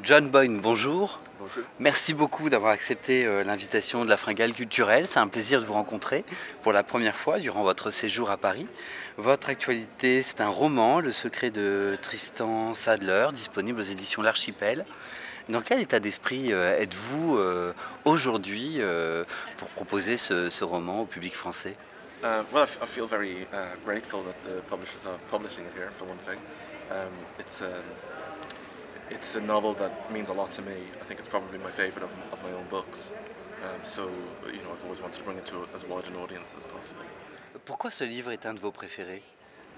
John Boyne, bonjour. Bonjour. Merci beaucoup d'avoir accepté l'invitation de la Fringale Culturelle. C'est un plaisir de vous rencontrer pour la première fois durant votre séjour à Paris. Votre actualité, c'est un roman, Le secret de Tristan Sadler, disponible aux éditions L'Archipel. Dans quel état d'esprit êtes-vous aujourd'hui pour proposer ce roman au public français? I feel very grateful that the publishers are publishing it here, for one thing. Um, it's, a, it's a novel that means a lot to me. I think it's probably my favourite of my own books. I've always wanted to bring it to as wide an audience as possible. Pourquoi ce livre est un de vos préférés?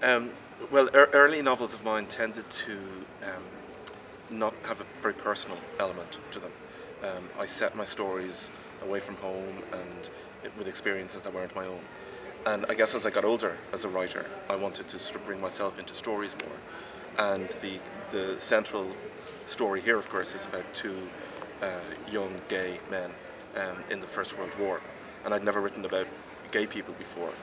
Um, Early novels of mine tended to not have a very personal element to them. I set my stories away from home and with experiences that weren't my own. And I guess as I got older as a writer, I wanted to sort of bring myself into stories more. And the central story here, of course, is about two young gay men in the First World War. And I'd never written about gay people before.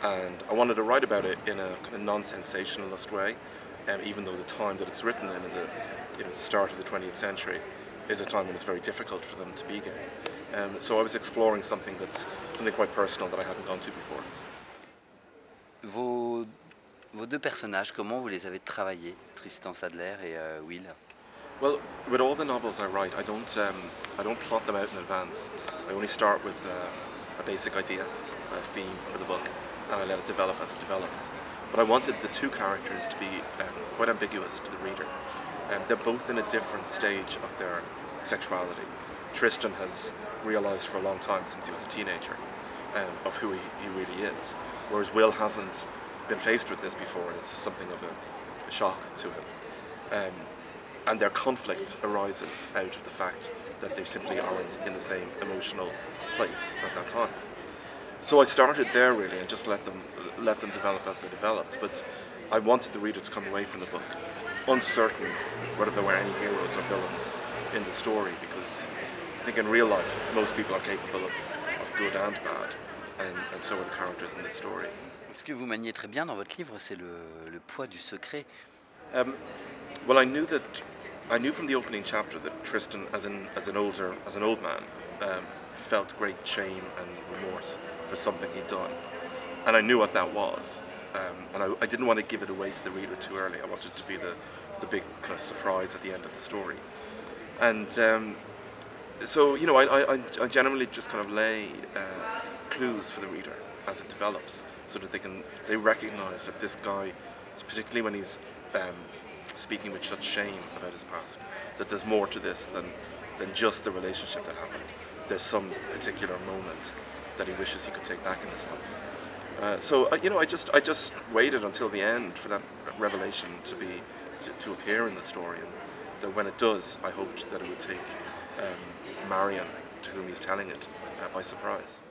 And I wanted to write about it in a kind of non-sensationalist way, even though the time that it's written in the start of the 20th century, is a time when it's very difficult for them to be gay. So I was exploring something quite personal that I hadn't gone to before. Vos, vos deux personnages, comment vous les avez travaillés, Tristan Sadler et Will? Well, with all the novels I write, I don't plot them out in advance. I only start with a basic idea, a theme for the book, and I let it develop as it develops. But I wanted the two characters to be quite ambiguous to the reader. They're both in a different stage of their sexuality. Tristan has realised for a long time, since he was a teenager, of who he really is, whereas Will hasn't been faced with this before, and it's something of a shock to him. And their conflict arises out of the fact that they simply aren't in the same emotional place at that time. So I started there really and just let them develop as they developed, but I wanted the reader to come away from the book uncertain whether there were any heroes or villains in the story, because I think in real life most people are capable of good and bad, and so are the characters in this story. Ce que vous maniez très bien dans votre livre, c'est le poids du secret. Um, well, I knew from the opening chapter that Tristan, as an old man, felt great shame and remorse for something he'd done, and I knew what that was. And I didn't want to give it away to the reader too early. I wanted it to be the big kind of surprise at the end of the story. And so, I generally just kind of lay clues for the reader as it develops, so that they recognise that this guy, particularly when he's speaking with such shame about his past, that there's more to this than just the relationship that happened. There's some particular moment that he wishes he could take back in his life. I just waited until the end for that revelation to appear in the story, and that when it does, I hoped that it would take Marion, to whom he's telling it, by surprise.